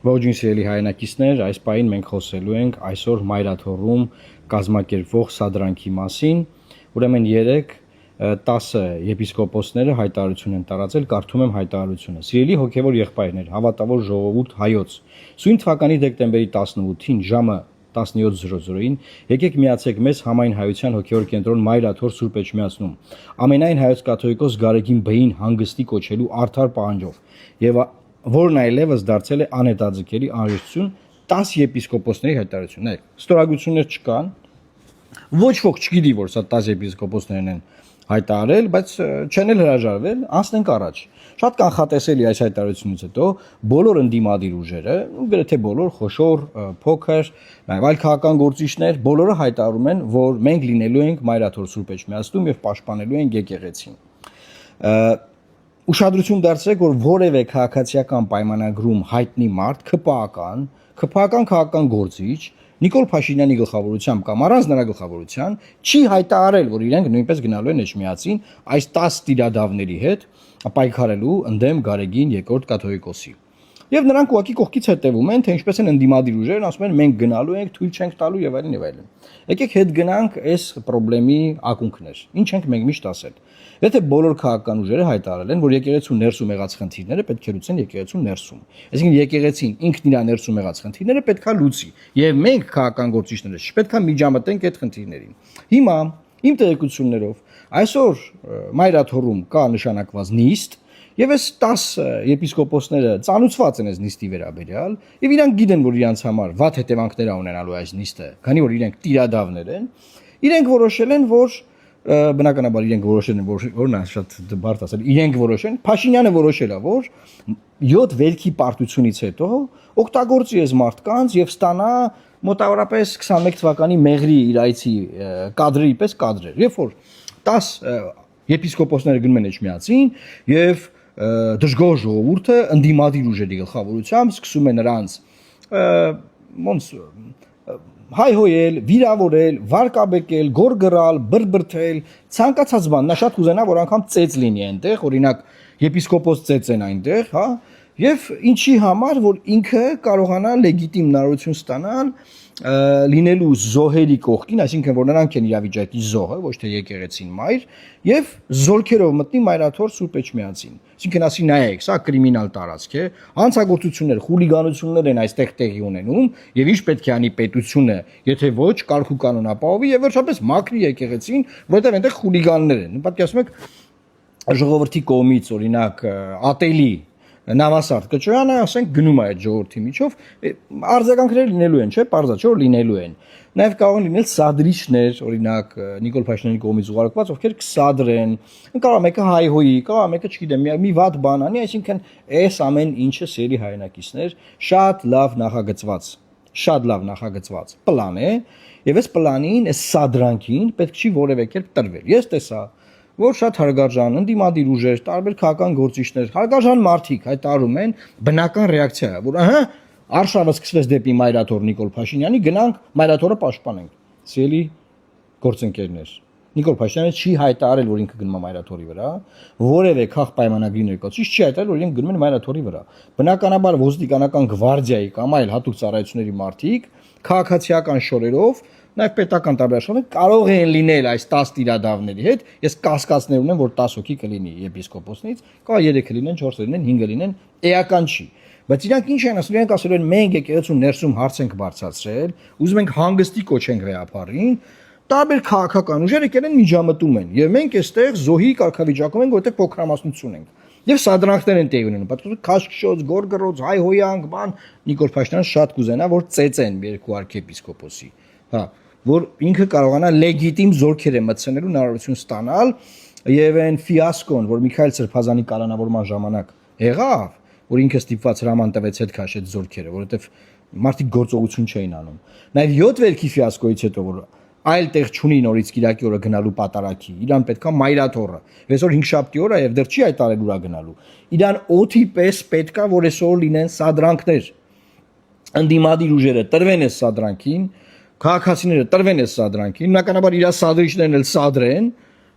Ողջույն սիրելի հայրենակիցներ, այս պահին մենք խոսելու ենք այսօր Մայրաթոռում կազմակերպվող սադրանքի մասին։ Ուրեմն 10 եպիսկոպոսները հայտարարություն են տարածել, կարդում եմ հայտարարությունը։ Սիրելի հոգևոր եղբայրներ, հավատավոր ժողովուրդ հայոց, սույն թվականի դեկտեմբերի 18-ին ժամը 17:00-ին եկեք միացեք մեզ համայն հայության հոգևոր կենտրոն Մայրաթոռ Սուրբ Էջմիածնում ամենայն հայոց կաթողիկոս Գարեգին Բեին հանգստի կոչելու արդար պահանջով եւ որն այլևս դարձել է անհետաձգելի անհրաժեշտություն 10 եպիսկոպոսների հայտարարություն։ Նայեք, ստորագրություններ չկան, ոչ ոք չգիտի, որ սա 10 եպիսկոպոսներն են հայտարարել, բայց չեն էլ հրաժարվել, անցնենք առաջ։ Շատ կանխատեսելի այս հայտարարությունից հետո բոլոր ընդդիմադիր ուժերը, գրեթե բոլոր խոշոր, փոքր, նաև այլ քաղաքական գործիչներ, բոլորը հայտարարում են, որ մենք լինելու ենք Մայրաթոռ Սուրբ Էջմիածնում եւ պաշտպանելու ենք եկեղեցին։ Ուշադրություն դարձրեք, որ որևէ քաղաքացիական պայմանագրում հայտնի մարդ, քպական քաղաքական գործիչ Նիկոլ Փաշինյանի գլխավորությամբ կամ առանց նրա գլխավորության չի հայտարարել, որ իրենք նույնպես գնալու են Էջմիածին այս 10 տիրադավների հետ պայքարելու ընդդեմ Գարեգին երկրորդ կաթողիկոսի։ Եվ նրանք ուղղակի կողքից հետևում են, թե ինչպես են ընդդիմադիր ուժերն ասում են մենք գնալու ենք, թույլ չենք տալու եւ այլն եւ այլն։ Եկեք հետ գնանք այս խնդրի ակունքներ։ Ինչ ենք մենք միշտ ասել։ Եթե բոլոր քաղաքական ուժերը հայտարարել են, որ եկեղեցու ներսում եղած խնդիրները պետք է լուծեն եկեղեցու ներսում։ Այսինքն եկեղեցին ինքն իր ներսում եղած խնդիրները պետք է լուծի։ Եվ մենք քաղաքական գործիչները չպետք է միջամտենք այդ խնդիրներին։ Հիմա իմ տեղեկություններով այսօր Մայրաթոռում կա նշանակված նիստ եւ այս 10 եպիսկոպոսները ծանուցված են այս նիստի վերաբերյալ եւ իրանք գիտեն, որ իրանց համար վատ հետևանքներ ունենալու այս նիստը, քանի որ իրենք տիրադավներ են, իրենք որոշել են, որ բնականաբար իրենք որոշել են, որն է շատ բարդ ասել, իրենք որոշեն, Փաշինյանը որոշել է, որ 7 վերքի պարտությունից հետո օգտագործի այս մարդկանց եւ ստանա մոտավորապես 21 թվականի մեղրի իր այցի կադրի պես կադրեր, երբ որ 10 եպիսկոպոսները գնում են Էջմիածին եւ դժգոհ ժողովուրդը ընդդիմադիր ուժերի գլխավորությամբ սկսում է նրանց ոնց հայհոյել, վիրավորել, վարկաբեկել, գորգռալ, բրբրթել, ցանկացած բան, նա շատ կուզենա, որ անգամ ծեծ լինի այնտեղ, օրինակ եպիսկոպոս ծեծ են այնտեղ, հա, եւ ինչի համար, որ ինքը կարողանա լեգիտիմ հնարավորություն ստանալ լինելու զոհերի կողքին, այսինքն որ նրանք են իրավիճակի զոհը, ոչ թե եկեղեցին մայր, եւ զորքերով մտնի Մայրաթոռ Սուրբ Էջմիածին։ Այսինքն ասի նայեք, սա կրիմինալ տարածք է, հանցագործություններ, խուլիգանություններ են այստեղ տեղի ունենում, եւ ինչ պետք է անի պետությունը, եթե ոչ կարգ ու կանոն ապահովի եւ վերջապես մաքրի եկեղեցին, որովհետեւ այնտեղ խուլիգաններ են։ Պատկերացնում եք ժողովրդի կողմից օրինակ ատելի Նավասարդ կճոյանը, ասենք, գնում է այդ ժողովրդի միջով, արձագանքներ լինելու են, չէ՞, պարզա չէ, որ լինելու են։ Նաև կարող են լինել սադրիչներ, օրինակ Նիկոլ Փաշինյանի կողմից ուղարկված, ովքեր կսադրեն, կարող մեկը հայհոյի, կարող մեկը, չգիտեմ, մի վատ բան անի, այսինքն այս ամեն ինչը սերի հայրենակիցներ շատ լավ նախագծված պլան է, եւ այս պլանին, այս սադրանքին պետք չի որևէ կերպ տրվել։ Ես տեսա որ շատ հարգարժան ընդդիմադիր ուժեր, տարբեր քաղաքական գործիչներ, հարգարժան մարդիկ հայտարարում են բնական ռեակցիա, որ ահա արշավը սկսվեց դեպի Մայրաթոռ Նիկոլ Փաշինյանի, գնանք Մայրաթոռը պաշտպանենք։ Սիրելի գործընկերներ, Նիկոլ Փաշինյանը չի հայտարարել, որ ինքը գնում է Մայրաթոռի վրա, որևէ քաղ պայմանագրի ներկայացուցիչ չի հայտարարել, որ իրենք գնում են Մայրաթոռի վրա։ Բնականաբար ոստիկանական գվարդիայի կամ այլ հատուկ ծառայությունների մարդիկ քաղաքացիական շորերով Նաև պետական տարբերակները կարող են լինել այս 10 տիրադավների հետ։ Ես կասկածներ ունեմ, որ 10 հոգի կլինի եպիսկոպոսնից, կարող 3 լինեն, 4 լինեն, 5 լինեն, էական չի։ Բայց իրանք ինչ են ասում, իրանք ասել են մենք եկեղեցու ներսում հարց ենք բարձրացրել, ուզում ենք հանգստի կոչենք վեհապարին, տարբեր քաղաքական ուժեր եկել են միջամտում են, եւ մենք այստեղ զոհի կարգավիճակում ենք, որտեղ փոքրամասնություն ենք։ Եվ սադրանքներ են տեղի ունենում, պատկերացրու քաշքշոց, գորգռոց, հայհոյանք, բան Նիկոլ Փաշինյանը շատ կուզենա, որ ծեծեն երկու arczepiskopos-ի, հա, որ ինքը կարողանա լեգիտիմ զորքեր է մտցնելու հնարավորություն ստանալ եւ այն ֆիասկոն, որ Միքայել Սրբազանի կալանավորման ժամանակ եղավ, որ ինքը ստիպված հրաման տվեց հետ քաշեց զորքերը, որովհետեւ մարդիկ գործողություն չէին անում։ Նաեւ 7 վերքի ֆիասկոից հետո որ այլ տեղ չունի նորից Կիրակի օրը գնալու պատարակի, իրան պետքա Մայրաթոռը։ Այսօր 5-շաբթի օր է եւ դեռ չի հայտարարել ուրա գնալու։ Իրան օթի պես պետքա որ այսօր լինեն սադրանքներ։ Ընդդիմադիր ուժերը տրվեն այս սադրանքին, քաղաքացիները տրվեն այս սադրանքին, բնականաբար իր սադրիչներն էլ սադրեն,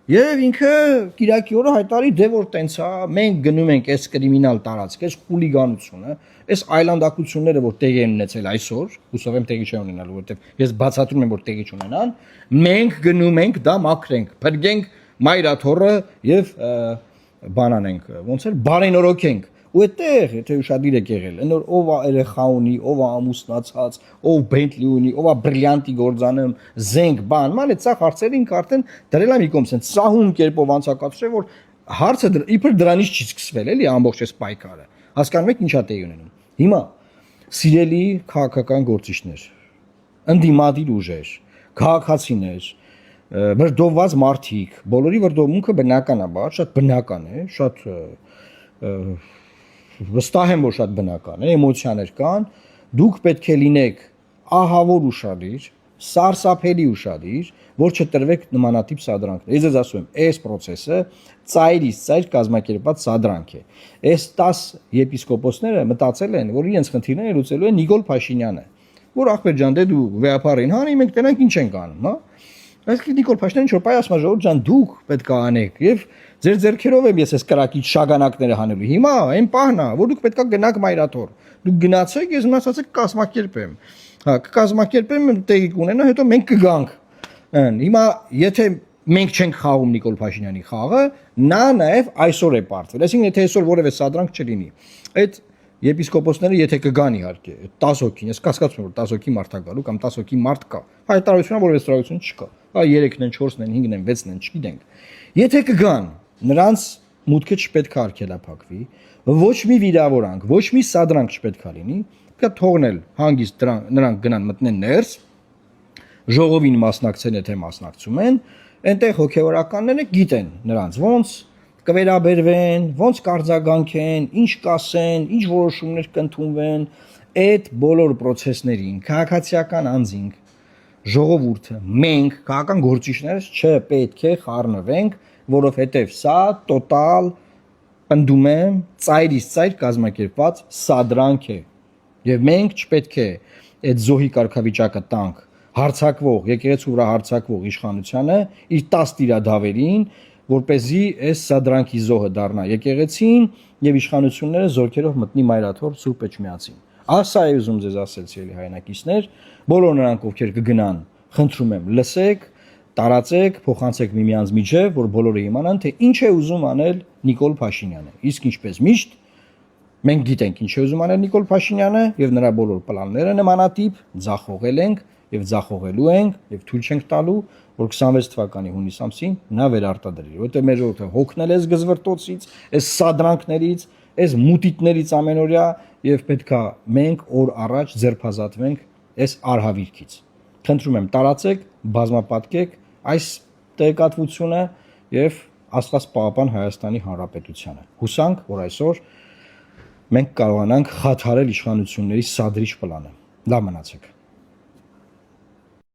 Եվ ինքը Կիրակի օրը հայտարարի դե որ տենց է, մենք գնում ենք այս կրիմինալ տարածք, այս խուլիգանությունը, այս այլանդակությունները, որ տեղի են ունեցել այսօր, հուսով եմ տեղի չեն ունենալու, որովհետև ես բացատրում եմ, որ տեղի չունենան, մենք գնում ենք դա մաքրենք, փրկենք մայրաթորը եւ բանանենք, ոնց էր, բարենորոգենք։ Ու այդտեղ, եթե ուշադիր եք եղել, այնօր ով է երեխա ունի, ով է ամուսնացած, ով Bentley ունի, ով է բրիլյանտի գործանում, զենք, բան, ման այդ սա հարցերին արդեն դրել եմ մի կողմ, sense սահուն կերպով անցակացրել, որ հարցը իբր դրանից չի սկսվել, էլի ամբողջ այս պայքարը։ Հասկանում եք ինչա տեղի ունենում։ Հիմա սիրելի քաղաքական գործիչներ, ընդդիմադիր ուժեր, քաղաքացիներ, վրդովված մարդիկ, բոլորի վրդովմունքը բնականաբար շատ բնական է, շատ վստահ եմ, որ շատ բնական է, էմոցիաներ կան, դուք պետք է լինեք ահավոր ուշադիր, սարսափելի ուշադիր, որ չտրվեք նմանատիպ սադրանքներ։ Ես ձեզ ասում եմ, այս process-ը ծայրից ծայր կազմակերպված սադրանք է։ Այս 10 եպիսկոպոսները մտածել են, որ իրենց խնդիրները լուծելու է Նիկոլ Փաշինյանը, որ ախպեր ջան, դե դու վեապարին հանի, մենք տենանք ինչ ենք անում, հա։ Այսինքն Նիկոլ Փաշինյանը ինչ որ պայ ասում է, ժողովուրդ ջան, դուք պետք է անեք եւ ձեր ձեռքերով եմ ես այս կրակից շագանակները հանելու։ Հիմա այն պահն է, որ դուք պետք է գնաք մայրաթոր։ Դուք գնացեք, ես մնացածը կկազմակերպեմ։ Հա, կկազմակերպեմ, տեղի կունենա, հետո մենք կգանք։ Հիմա եթե մենք չենք խաղում Նիկոլ Փաշինյանի խաղը, նա նաև այսօր է պարտվել։ Այսինքն եթե այսօր որևէ սադրանք չլինի, այդ եպիսկոպոսները եթե կգան իհարկե 10 հոգին, ես կասկածում եմ որ 10 հոգի մարդ է գալու կամ 10 հոգի մարդ կա։ Հայտարարությունը որևէ ստորագրություն չկա։ Հա 3-ն են, 4-ն են, 5-ն են, 6-ն են, չգիտենք։ Եթե կգան, նրանց մուտքը չպետք է արգելափակվի, ոչ մի վիրավորանք, ոչ մի սադրանք չպետք է լինի, պետք է թողնել հանգիստ նրանք գնան մտնեն ներս, ժողովին մասնակցեն, եթե մասնակցում են, այնտեղ հոգևորականները գիտեն նրանց ոնց կվերաբերվեն, ոնց կարձագանքեն, ինչ կասեն, ինչ որոշումներ կընդունվեն, այդ բոլոր process-ներին քաղաքացիական անձինք, ժողովուրդը, մենք, քաղաքական գործիչներս չպետք է խառնվենք, որովհետև սա տոտալ պնդում եմ ծայրից ծայր կազմակերպված սադրանք է։ Եվ մենք չպետք է այդ զոհի կարգավիճակը տանք հարցակվող, եկեղեցու վրա հարցակվող իշխանությանը իր 10 տիրադավերին, որպեսզի այս սադրանքի զոհը դառնա եկեղեցին եւ իշխանությունները զորքերով մտնի մայրաթոր Սուրբ Էջմիածին։ Ասա է ուզում ձեզ ասել ցելի հայրենակիցներ, բոլոր նրանք ովքեր կգնան, խնդրում եմ, լսեք, տարածեք, փոխանցեք միմյանց միջև, որ բոլորը իմանան, թե ինչ է ուզում անել Նիկոլ Փաշինյանը։ Իսկ ինչպես միշտ մենք գիտենք ինչ է ուզում անել Նիկոլ Փաշինյանը եւ նրա բոլոր պլանները նմանատիպ ձախողել ենք եւ ձախողելու ենք եւ թույլ չենք տալու, որ 26 թվականի հունիս ամսին նա վերարտադրի, որտեղ մեր ժողովուրդը հոգնել է զգզվրտոցից, այս սադրանքներից, այս մուտիտներից ամենօրյա եւ պետքա մենք օր առաջ ձերբազատվենք այս արհավիրքից։ Խնդրում եմ տարածեք, բազմապատկեք այս տեղեկատվությունը եւ Աստված պահապան Հայաստանի Հանրապետությանը։ Հուսանք, որ այսօր մենք կարողանանք խաթարել իշխանությունների սադրիչ պլանը։ Լավ մնացեք։